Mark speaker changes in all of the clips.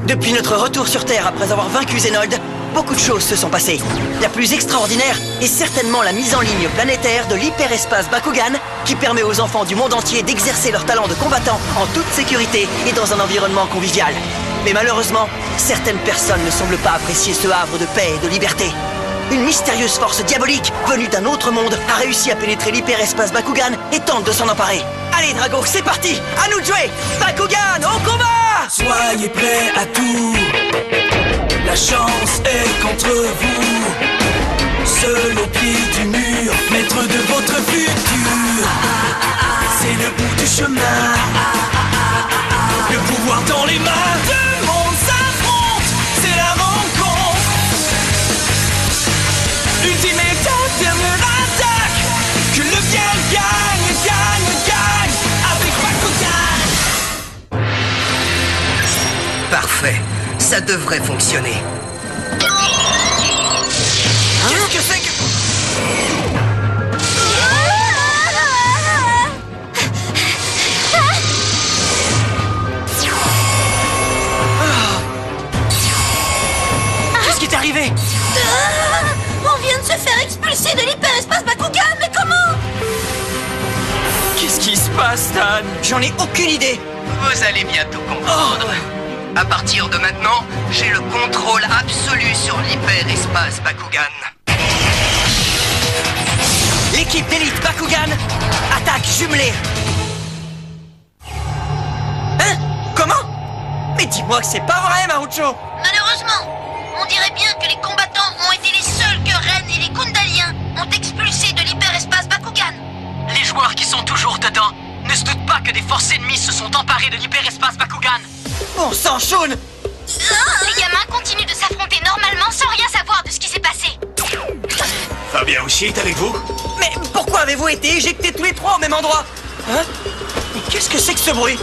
Speaker 1: Depuis notre retour sur Terre après avoir vaincu Zenold, beaucoup de choses se sont passées. La plus extraordinaire est certainement la mise en ligne planétaire de l'hyperespace Bakugan, qui permet aux enfants du monde entier d'exercer leur talent de combattant en toute sécurité et dans un environnement convivial. Mais malheureusement, certaines personnes ne semblent pas apprécier ce havre de paix et de liberté. Une mystérieuse force diabolique, venue d'un autre monde, a réussi à pénétrer l'hyperespace Bakugan et tente de s'en emparer. Allez Drago, c'est parti! À nous de jouer! Bakugan, au combat!
Speaker 2: Soyez prêts à tout. La chance est contre vous. Seul au pied du mur, maître de votre futur. C'est le bout du chemin. Le pouvoir dans les mains. Deux mondes s'affrontent, c'est la rencontre. Ultimate dernière attaque. Que le bien gagne, gagne, gagne. Avec Bakugan.
Speaker 1: Parfait, ça devrait fonctionner. Qu'est-ce que c'est que... Qu'est-ce qui est arrivé?
Speaker 3: On vient de se faire expulser de l'hyperespace Bakugan, mais comment?
Speaker 2: Qu'est-ce qui se passe, Dan?
Speaker 1: J'en ai aucune idée.
Speaker 4: Vous allez bientôt comprendre. À partir de maintenant, j'ai le contrôle absolu sur l'hyperespace Bakugan.
Speaker 1: L'équipe d'élite Bakugan, attaque jumelée. Hein? Comment? Mais dis-moi que c'est pas vrai, Marucho.
Speaker 3: Malheureusement, on dirait bien que les combattants ont été les seuls que Ren et les Gundaliens ont expulsés de l'hyperespace Bakugan.
Speaker 5: Les joueurs qui sont toujours dedans ne se doutent pas que des forces ennemies se sont emparées de l'hyperespace Bakugan.
Speaker 1: Bon sang, Shun!
Speaker 3: Les gamins continuent de s'affronter normalement sans rien savoir de ce qui s'est passé.
Speaker 2: Fabien aussi est avec vous?
Speaker 1: Mais pourquoi avez-vous été éjectés tous les trois au même endroit? Hein? Mais qu'est-ce que c'est que ce bruit?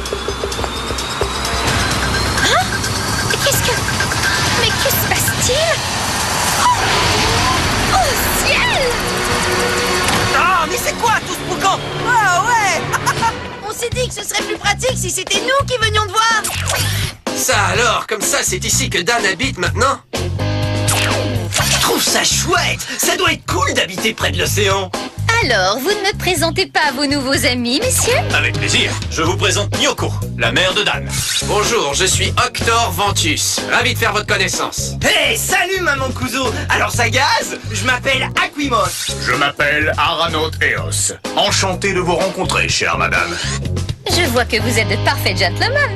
Speaker 3: Mais que se passe-t-il? Oh ciel!
Speaker 1: Ah, mais c'est quoi tout ce boucan? Ah ouais!
Speaker 3: On s'est dit que ce serait plus pratique si c'était nous qui venions de voir.
Speaker 6: Ça alors, comme ça, c'est ici que Dan habite maintenant?
Speaker 1: Je trouve ça chouette! Ça doit être cool d'habiter près de l'océan!
Speaker 7: Alors, vous ne me présentez pas vos nouveaux amis, messieurs?
Speaker 2: Avec plaisir. Je vous présente Nyoko, la mère de Dan.
Speaker 6: Bonjour, je suis Octor Ventus. Ravi de faire votre connaissance.
Speaker 1: Hey, salut maman Kuzo! Alors ça gaz? Je m'appelle Aquimos!
Speaker 8: Je m'appelle Aranaut Eos. Enchanté de vous rencontrer, chère madame.
Speaker 7: Je vois que vous êtes de parfaits gentlemen.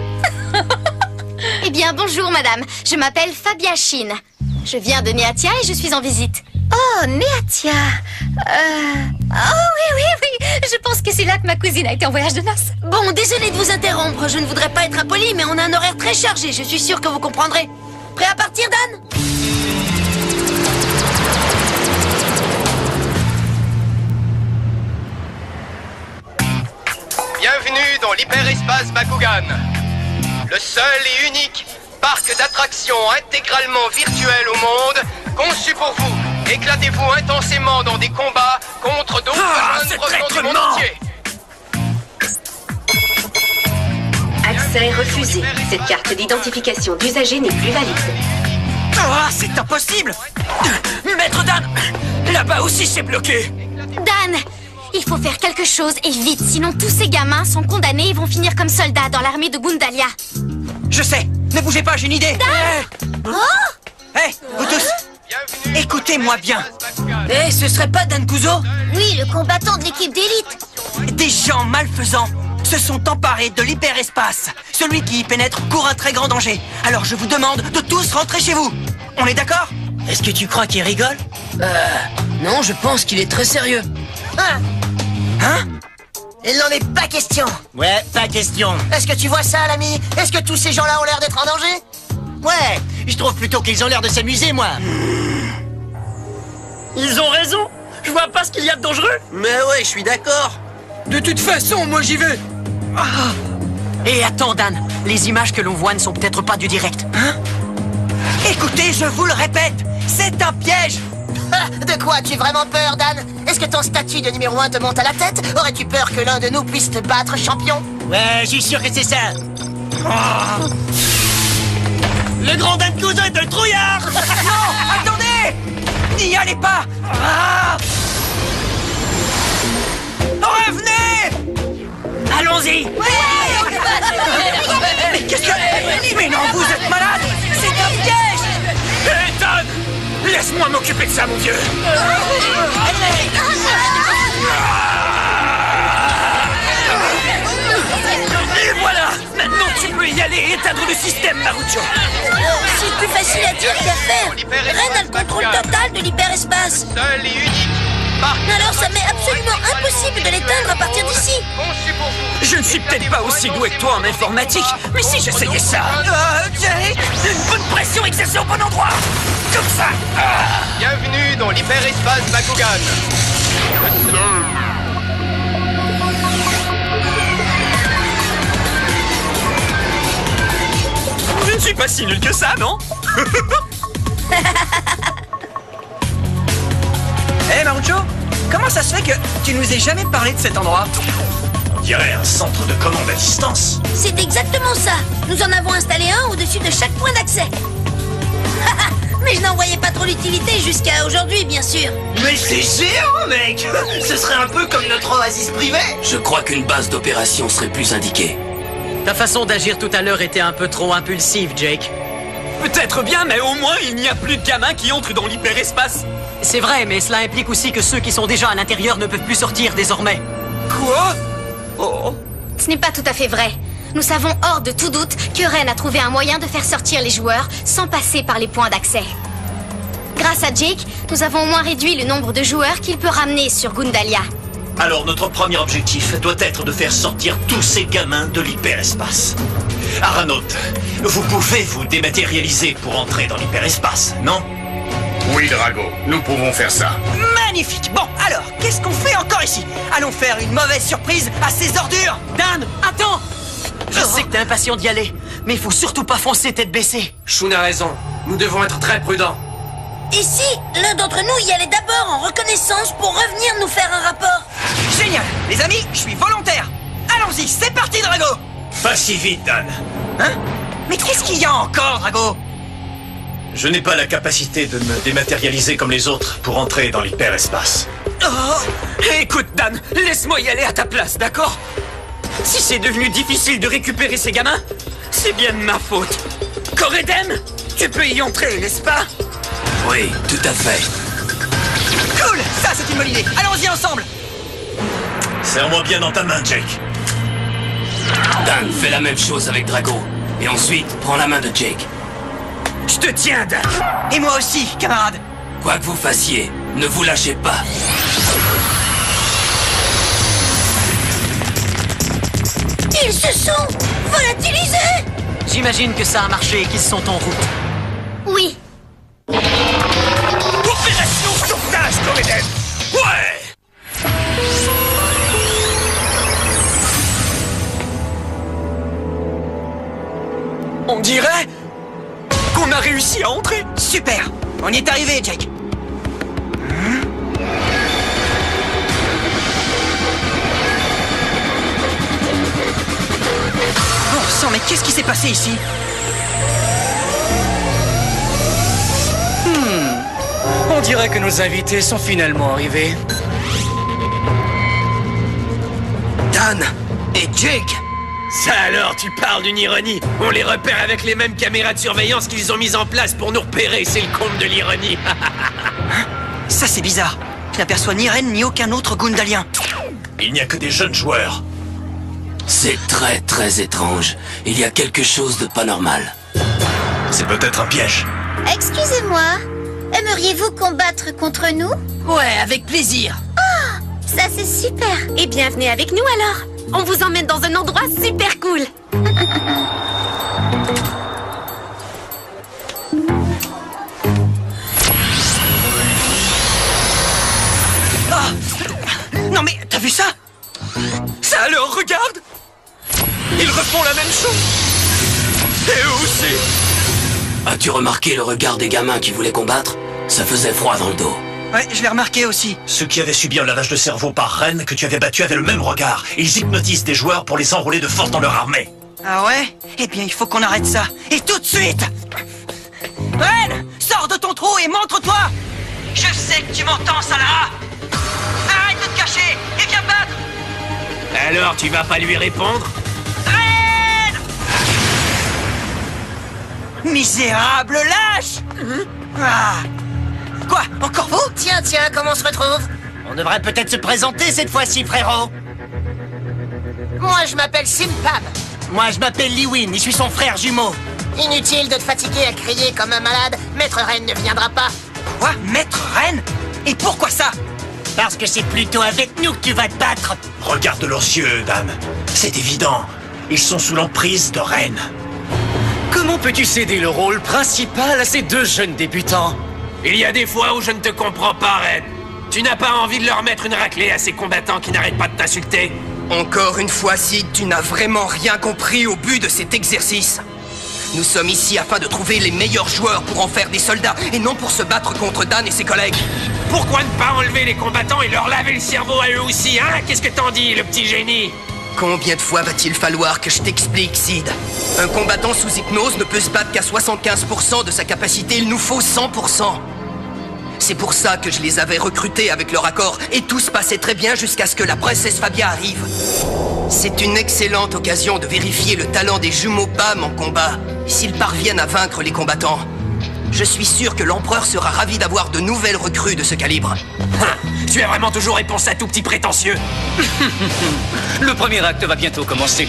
Speaker 3: Eh bien, bonjour madame. Je m'appelle Fabia Shin. Je viens de Neatia et je suis en visite.
Speaker 7: Oh, Neatia. Oh, oui. Je pense que c'est là que ma cousine a été en voyage de noces.
Speaker 3: Bon, désolé de vous interrompre. Je ne voudrais pas être impoli, mais on a un horaire très chargé. Je suis sûre que vous comprendrez. Prêt à partir, Dan?
Speaker 4: Bienvenue dans l'hyperespace Bakugan. Le seul et unique parc d'attractions intégralement virtuel au monde, conçu pour vous. Éclatez-vous intensément dans des combats contre d'autres jeunes provenant du monde entier.
Speaker 9: Accès refusé. Cette carte d'identification d'usager n'est plus valide.
Speaker 1: Ah, c'est impossible! Maître Dan! Là-bas aussi c'est bloqué!
Speaker 3: Dan, il faut faire quelque chose et vite, sinon tous ces gamins sont condamnés et vont finir comme soldats dans l'armée de Gundalia.
Speaker 1: Je sais! Ne bougez pas, j'ai une idée! Hé, vous tous! Écoutez-moi bien! Eh, ce serait pas Dan Kuzo?
Speaker 3: Oui, le combattant de l'équipe d'élite.
Speaker 1: Des gens malfaisants se sont emparés de l'hyperespace. Celui qui y pénètre court un très grand danger. Alors je vous demande de tous rentrer chez vous. On est d'accord? Est-ce que tu crois qu'il rigole? Non, je pense qu'il est très sérieux. Hein?
Speaker 10: Il n'en est pas question.
Speaker 1: Ouais, pas question.
Speaker 10: Est-ce que tu vois ça, l'ami? Est-ce que tous ces gens-là ont l'air d'être en danger? Ouais, je trouve plutôt qu'ils ont l'air de s'amuser, moi.
Speaker 1: Ils ont raison. Je vois pas ce qu'il y a de dangereux.
Speaker 6: Mais ouais, je suis d'accord.
Speaker 1: De toute façon, moi j'y vais. Et attends, Dan, les images que l'on voit ne sont peut-être pas du direct. Hein? Écoutez, je vous le répète, c'est un piège.
Speaker 10: De quoi as-tu vraiment peur, Dan? Est-ce que ton statut de numéro 1 te monte à la tête? Aurais-tu peur que l'un de nous puisse te battre, champion? Ouais, je suis sûr que c'est ça.
Speaker 2: cousin de trouillard.
Speaker 1: Non, attendez! N'y allez pas! Ah! Revenez!
Speaker 2: Allons-y.
Speaker 1: Mais qu'est-ce que... Mais non, vous êtes malade! C'est un piège!
Speaker 2: Hé, Dan! Laisse-moi m'occuper de ça, mon vieux. Et voilà! Maintenant, tu peux y aller et éteindre le système, Marucho.
Speaker 10: C'est plus facile à dire qu'à faire. Ren a le contrôle total de l'hyperespace.
Speaker 4: Seul et unique parc.
Speaker 10: Alors ça m'est absolument impossible de l'éteindre à partir d'ici.
Speaker 4: Conçu pour vous.
Speaker 2: Je ne suis peut-être pas aussi doué que toi en informatique, mais si j'essayais ça...
Speaker 1: Jake!
Speaker 2: Une bonne pression exercée au bon endroit. Comme ça.
Speaker 4: Bienvenue dans l'hyperespace Bakugan.
Speaker 2: Je ne suis pas si nul que ça, non?
Speaker 1: Hé Marucho, comment ça se fait que tu nous aies jamais parlé de cet endroit?
Speaker 8: On dirait un centre de commande à distance.
Speaker 10: C'est exactement ça. Nous en avons installé un au-dessus de chaque point d'accès. Mais je n'en voyais pas trop l'utilité jusqu'à aujourd'hui, bien sûr.
Speaker 2: Mais c'est géant, mec. Ce serait un peu comme notre oasis privée.
Speaker 5: Je crois qu'une base d'opération serait plus indiquée. Ta façon d'agir tout à l'heure était un peu trop impulsive, Jake.
Speaker 2: Peut-être bien, mais au moins il n'y a plus de gamins qui entrent dans l'hyperespace.
Speaker 5: C'est vrai, mais cela implique aussi que ceux qui sont déjà à l'intérieur ne peuvent plus sortir désormais.
Speaker 2: Quoi? Oh.
Speaker 7: Ce n'est pas tout à fait vrai. Nous savons hors de tout doute que Ren a trouvé un moyen de faire sortir les joueurs sans passer par les points d'accès. Grâce à Jake, nous avons au moins réduit le nombre de joueurs qu'il peut ramener sur Gundalia.
Speaker 8: Alors notre premier objectif doit être de faire sortir tous ces gamins de l'hyperespace. Aranaute, vous pouvez vous dématérialiser pour entrer dans l'hyperespace, non? Oui, Drago, nous pouvons faire ça.
Speaker 1: Magnifique! Bon, alors, qu'est-ce qu'on fait encore ici? Allons faire une mauvaise surprise à ces ordures!
Speaker 5: Dan, attends! Je sais que t'es impatient d'y aller, mais il faut surtout pas foncer tête baissée.
Speaker 6: Shun a raison. Nous devons être très prudents.
Speaker 10: Et si l'un d'entre nous y allait d'abord en reconnaissance pour revenir nous faire un rapport?
Speaker 1: Génial! Les amis, je suis volontaire! Allons-y, c'est parti, Drago!
Speaker 8: Pas si vite, Dan.
Speaker 1: Hein? Mais qu'est-ce qu'il y a encore, Drago?
Speaker 8: Je n'ai pas la capacité de me dématérialiser comme les autres pour entrer dans l'hyperespace.
Speaker 2: Oh. Écoute, Dan, laisse-moi y aller à ta place, d'accord? Si c'est devenu difficile de récupérer ces gamins, c'est bien de ma faute. Coredem, tu peux y entrer, n'est-ce pas?
Speaker 5: Oui, tout à fait.
Speaker 1: Cool! Ça, c'est une bonne idée! Allons-y ensemble!
Speaker 8: Serre-moi bien dans ta main, Jake.
Speaker 5: Dan, fais la même chose avec Drago. Et ensuite, prends la main de Jake.
Speaker 2: Je te tiens, Dan.
Speaker 1: Et moi aussi, camarade!
Speaker 5: Quoi que vous fassiez, ne vous lâchez pas.
Speaker 10: Ils se sont volatilisés!
Speaker 5: J'imagine que ça a marché et qu'ils sont en route.
Speaker 7: Oui.
Speaker 2: Opération sauvetage, Coredem. Ouais. On dirait qu'on a réussi à entrer.
Speaker 1: Super! On y est arrivé, Jake! Bon sang, mais qu'est-ce qui s'est passé ici?
Speaker 2: On dirait que nos invités sont finalement arrivés.
Speaker 1: Dan et Jake!
Speaker 6: Ça alors, tu parles d'une ironie. On les repère avec les mêmes caméras de surveillance qu'ils ont mises en place pour nous repérer. C'est le comble de l'ironie.
Speaker 1: Ça, c'est bizarre. Je n'aperçois ni Ren ni aucun autre Gundalien.
Speaker 8: Il n'y a que des jeunes joueurs.
Speaker 5: C'est très très étrange. Il y a quelque chose de pas normal.
Speaker 8: C'est peut-être un piège.
Speaker 7: Excusez-moi. Aimeriez-vous combattre contre nous?
Speaker 10: Ouais, avec plaisir.
Speaker 7: Ça, c'est super.
Speaker 9: Et bienvenue avec nous alors. On vous emmène dans un endroit super cool.
Speaker 1: Ah! Non mais, t'as vu ça?
Speaker 2: Ça alors, regarde. Ils refont la même chose. Et eux aussi.
Speaker 5: As-tu remarqué le regard des gamins qui voulaient combattre? Ça faisait froid dans le dos.
Speaker 1: Ouais, je l'ai remarqué aussi.
Speaker 8: Ceux qui avaient subi un lavage de cerveau par Ren que tu avais battu avaient le même regard. Ils hypnotisent des joueurs pour les enrôler de force dans leur armée.
Speaker 1: Ah ouais? Eh bien, il faut qu'on arrête ça. Et tout de suite! haut et montre-toi! Je sais que tu m'entends, Salara! Arrête de te cacher et viens battre!
Speaker 6: Alors, tu vas pas lui répondre?
Speaker 1: Ren! Misérable lâche! Ah. Quoi? Encore vous?
Speaker 10: Tiens, comment on se retrouve?
Speaker 11: On devrait peut-être se présenter cette fois-ci, frérot.
Speaker 10: Moi, je m'appelle Simpab.
Speaker 11: Moi, je m'appelle Liwin et je suis son frère jumeau.
Speaker 10: Inutile de te fatiguer à crier comme un malade. Maître Ren ne viendra pas.
Speaker 1: Quoi? Maître Ren? Et pourquoi ça?
Speaker 11: Parce que c'est plutôt avec nous que tu vas te battre.
Speaker 8: Regarde leurs yeux, dame. C'est évident. Ils sont sous l'emprise de Ren.
Speaker 5: Comment peux-tu céder le rôle principal à ces deux jeunes débutants?
Speaker 6: Il y a des fois où je ne te comprends pas, Ren. Tu n'as pas envie de leur mettre une raclée à ces combattants qui n'arrêtent pas de t'insulter?
Speaker 4: Encore une fois, Sid, tu n'as vraiment rien compris au but de cet exercice. Nous sommes ici afin de trouver les meilleurs joueurs pour en faire des soldats et non pour se battre contre Dan et ses collègues.
Speaker 6: Pourquoi ne pas enlever les combattants et leur laver le cerveau à eux aussi, hein? Qu'est-ce que t'en dis, le petit génie?
Speaker 4: Combien de fois va-t-il falloir que je t'explique, Sid? Un combattant sous hypnose ne peut se battre qu'à 75% de sa capacité, il nous faut 100%. C'est pour ça que je les avais recrutés avec leur accord, et tout se passait très bien jusqu'à ce que la princesse Fabia arrive. C'est une excellente occasion de vérifier le talent des jumeaux Bam en combat, s'ils parviennent à vaincre les combattants. Je suis sûr que l'empereur sera ravi d'avoir de nouvelles recrues de ce calibre.
Speaker 6: Tu as vraiment toujours réponse à tout petit prétentieux.
Speaker 5: Le premier acte va bientôt commencer.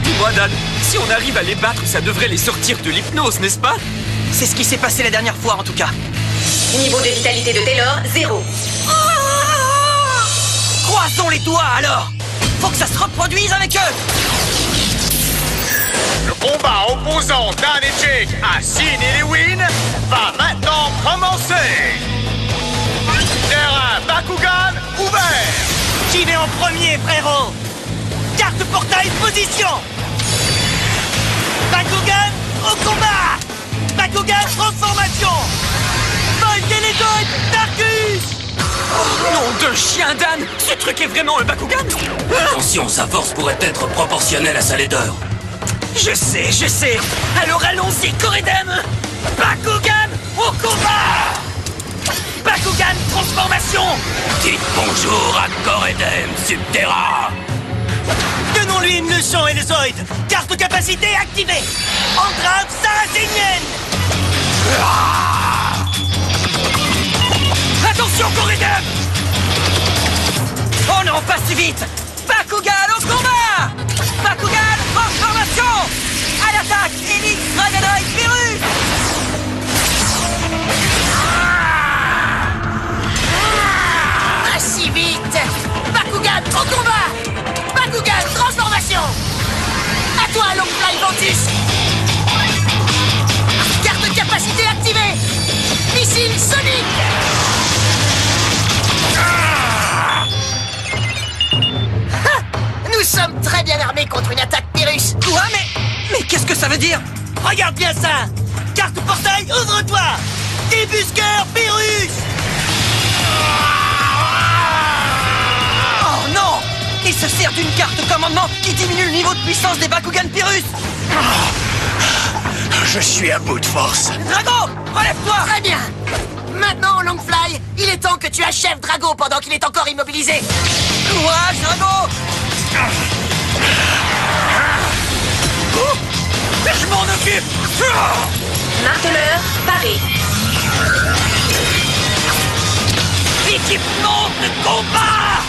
Speaker 12: Dis-moi, Dan, si on arrive à les battre, ça devrait les sortir de l'hypnose, n'est-ce pas?
Speaker 1: C'est ce qui s'est passé la dernière fois, en tout cas.
Speaker 9: Niveau de vitalité de Taylor, 0.
Speaker 1: Croisons les doigts, alors! Faut que ça se reproduise avec eux!
Speaker 13: Le combat opposant Dan et Jake à Sid et Liwin va maintenant commencer. Terrain Bakugan ouvert.
Speaker 11: Qui est en premier, frérot? Carte portail, position! Bakugan au combat! Bakugan transformation! Volt Télédoid Darkus!
Speaker 12: Oh, nom de chien, Dan! Ce truc est vraiment un Bakugan?
Speaker 8: Attention, sa force pourrait être proportionnelle à sa laideur.
Speaker 12: Je sais. Alors allons-y, Coredem! Bakugan au combat! Bakugan transformation!
Speaker 8: Dites bonjour à Coredem Subterra!
Speaker 11: Donnons-lui une leçon, Elezoid! Carte capacité activée! Entrave saracénienne!
Speaker 12: Attention, Coredem!
Speaker 1: Oh non, pas si vite! Bakugan au combat! Bakugan transformation! À l'attaque, Helix Dragonoid Virus!
Speaker 10: Pas si vite! Bakugan au combat! Bakugan transformation! À toi, Longfly Ventus! Carte capacité activée! Missile sonique! Nous sommes très bien armés contre une attaque Pyrrhus.
Speaker 1: Quoi? Mais qu'est-ce que ça veut dire?
Speaker 11: Regarde bien ça! Carte portail, ouvre-toi! Débusqueur Pyrrhus!
Speaker 1: Oh non! Il se sert d'une carte commandement qui diminue le niveau de puissance des Bakugan Pyrrhus!
Speaker 8: Je suis à bout de force.
Speaker 1: Drago! Relève-toi!
Speaker 10: Très bien! Maintenant, Longfly, il est temps que tu achèves Drago pendant qu'il est encore immobilisé.
Speaker 1: Courage, Drago!
Speaker 12: Je m'en occupe!
Speaker 9: Marteleur, paré.
Speaker 12: Équipement de combat!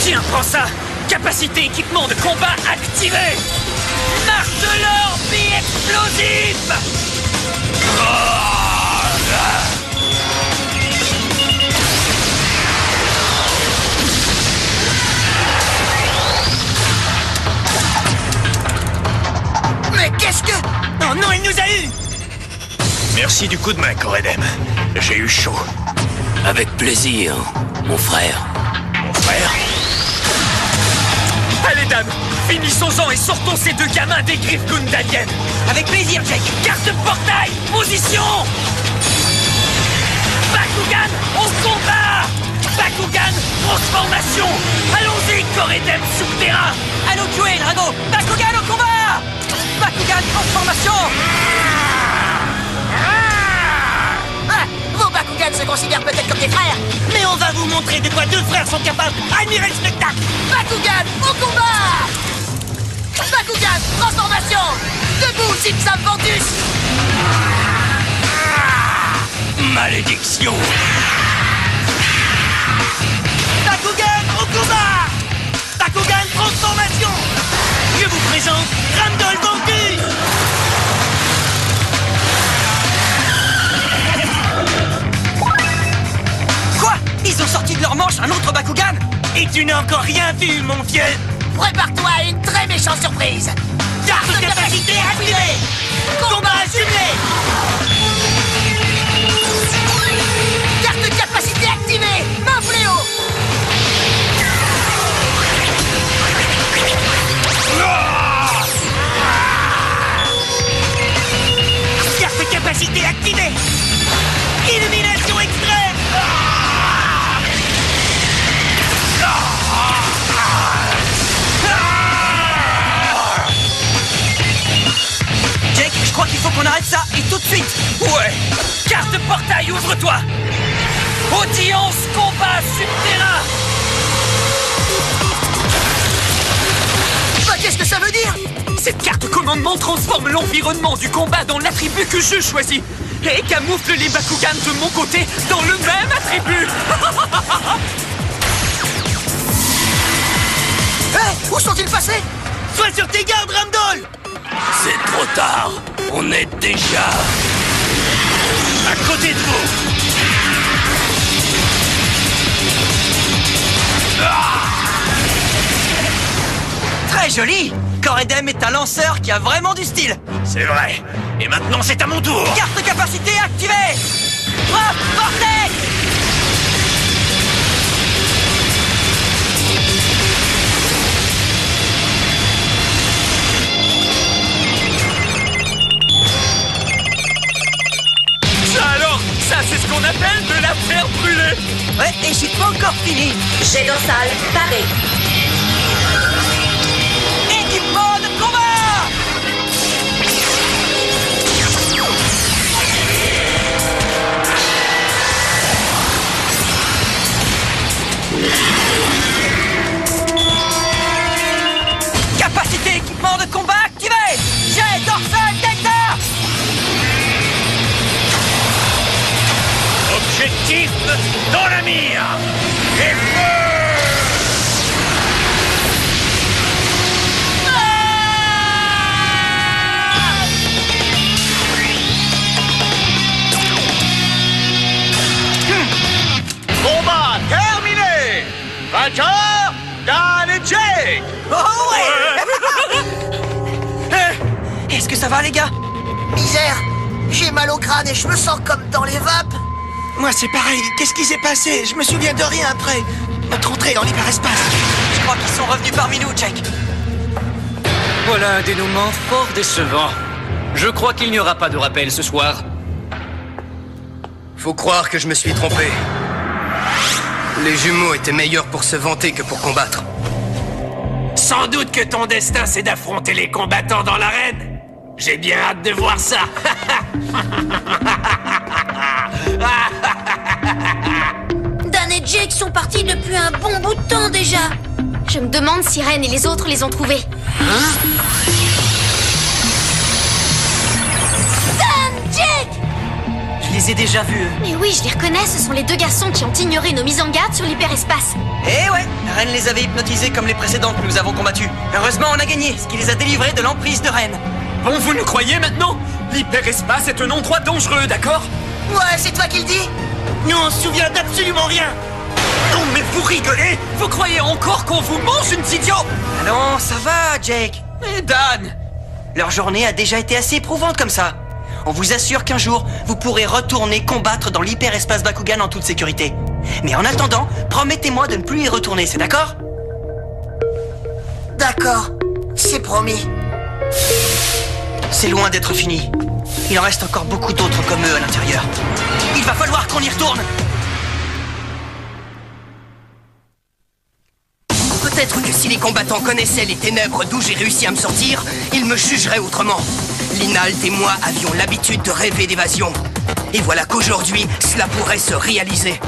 Speaker 12: Tiens, prends ça! Capacité équipement de combat activée! Marteleur bi-explosif!
Speaker 10: Mais qu'est-ce que...
Speaker 11: Oh non, il nous a eu!
Speaker 8: Merci du coup de main, Coredem. J'ai eu chaud.
Speaker 5: Avec plaisir, mon frère.
Speaker 8: Mon frère?
Speaker 12: Allez, Dan, finissons-en et sortons ces deux gamins des griffes gundaliennes.
Speaker 1: Avec plaisir, Jake!
Speaker 12: Carte portail, position! Bakugan au combat!
Speaker 2: transformation! Allons-y, Corridem Subterra!
Speaker 1: À nous tuer, Drago! Bakugan au combat! Bakugan transformation!
Speaker 11: Vos Bakugan se considèrent peut-être comme des frères, mais on va vous montrer de quoi deux frères sont capables. Admirez le spectacle!
Speaker 10: Bakugan au combat! Bakugan transformation! Debout, Zipsam Ventus!
Speaker 2: Malédiction!
Speaker 11: Bakugan au combat! Bakugan transformation! Je vous présente Ramdol Ventus!
Speaker 1: Quoi? Ils ont sorti de leur manche un autre Bakugan?
Speaker 11: Et tu n'as encore rien vu, mon vieux!
Speaker 10: Prépare-toi à une très méchante surprise!
Speaker 11: Carte de capacité activée! Combat jumelé!
Speaker 10: Carte de capacité activée! Main fléau!
Speaker 11: Carte de capacité activée! Illumination extrême!
Speaker 1: Jake, je crois qu'il faut qu'on arrête ça, et tout de suite!
Speaker 2: Ouais! Carte portail, ouvre-toi! Audience combat subterrain!
Speaker 10: Bah, qu'est-ce que ça veut dire?
Speaker 12: Cette carte commandement transforme l'environnement du combat dans l'attribut que je choisis et camoufle les Bakugan de mon côté dans le même attribut.
Speaker 10: Hé, où sont-ils passés?
Speaker 11: Sois sur tes gardes, Ramdol!
Speaker 2: C'est trop tard. On est déjà à côté de vous.
Speaker 1: Très joli! Corridem est un lanceur qui a vraiment du style!
Speaker 2: C'est vrai. Et maintenant, c'est à mon tour.
Speaker 1: Carte de capacité activée! Frappe Vortex!
Speaker 12: Ça alors, ça c'est ce qu'on appelle de la terre brûlée.
Speaker 1: Ouais, et j'ai pas encore fini!
Speaker 9: Jet dorsal paré.
Speaker 1: Équipement de combat! Capacité équipement de combat activée! Jet dorsal Delta!
Speaker 2: Objectif dans la mire. Et feu!
Speaker 13: Combat terminé! Vainqueur, Dan et Jake!
Speaker 1: Oh ouais! Est-ce que ça va, les gars?
Speaker 10: Misère, j'ai mal au crâne et je me sens comme dans les vapes.
Speaker 11: Moi, c'est pareil. Qu'est-ce qui s'est passé? Je me souviens de rien après notre entrée dans l'hyperespace.
Speaker 1: Je crois qu'ils sont revenus parmi nous, Jake.
Speaker 5: Voilà un dénouement fort décevant. Je crois qu'il n'y aura pas de rappel ce soir.
Speaker 6: Faut croire que je me suis trompé. Les jumeaux étaient meilleurs pour se vanter que pour combattre.
Speaker 2: Sans doute que ton destin, c'est d'affronter les combattants dans l'arène. J'ai bien hâte de voir ça.
Speaker 10: Dan et Jake sont partis depuis un bon bout de temps déjà.
Speaker 7: Je me demande si Ren et les autres les ont trouvés.
Speaker 10: Dan, Jake!
Speaker 1: Je les ai déjà vus, eux.
Speaker 7: Mais oui, je les reconnais, ce sont les deux garçons qui ont ignoré nos mises en garde sur l'hyperespace.
Speaker 1: Eh ouais, Ren les avait hypnotisés comme les précédents que nous avons combattus. Heureusement, on a gagné, ce qui les a délivrés de l'emprise de Ren.
Speaker 12: Bon, vous nous croyez maintenant? L'hyperespace est un endroit dangereux, d'accord?
Speaker 10: Ouais, c'est toi qui le dis?
Speaker 11: Nous, on se souvient d'absolument rien.
Speaker 2: Non, mais vous rigolez?
Speaker 12: Vous croyez encore qu'on vous mange, une idiot?
Speaker 1: Ah non, ça va, Jake.
Speaker 12: Mais Dan!
Speaker 1: Leur journée a déjà été assez éprouvante comme ça. On vous assure qu'un jour, vous pourrez retourner combattre dans l'hyperespace Bakugan en toute sécurité. Mais en attendant, promettez-moi de ne plus y retourner, c'est d'accord?
Speaker 10: D'accord, c'est promis.
Speaker 1: C'est loin d'être fini. Il en reste encore beaucoup d'autres comme eux à l'intérieur. Il va falloir qu'on y retourne.
Speaker 14: combattants connaissaient les ténèbres d'où j'ai réussi à me sortir, ils me jugeraient autrement. Linald et moi avions l'habitude de rêver d'évasion. Et voilà qu'aujourd'hui, cela pourrait se réaliser.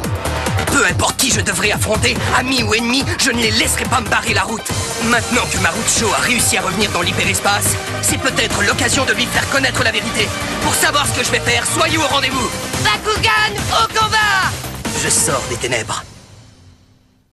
Speaker 14: Peu importe qui je devrais affronter, amis ou ennemis, je ne les laisserai pas me barrer la route. Maintenant que Marucho a réussi à revenir dans l'hyperespace, c'est peut-être l'occasion de lui faire connaître la vérité. Pour savoir ce que je vais faire, soyez au rendez-vous.
Speaker 10: Bakugan, au combat!
Speaker 14: Je sors des ténèbres.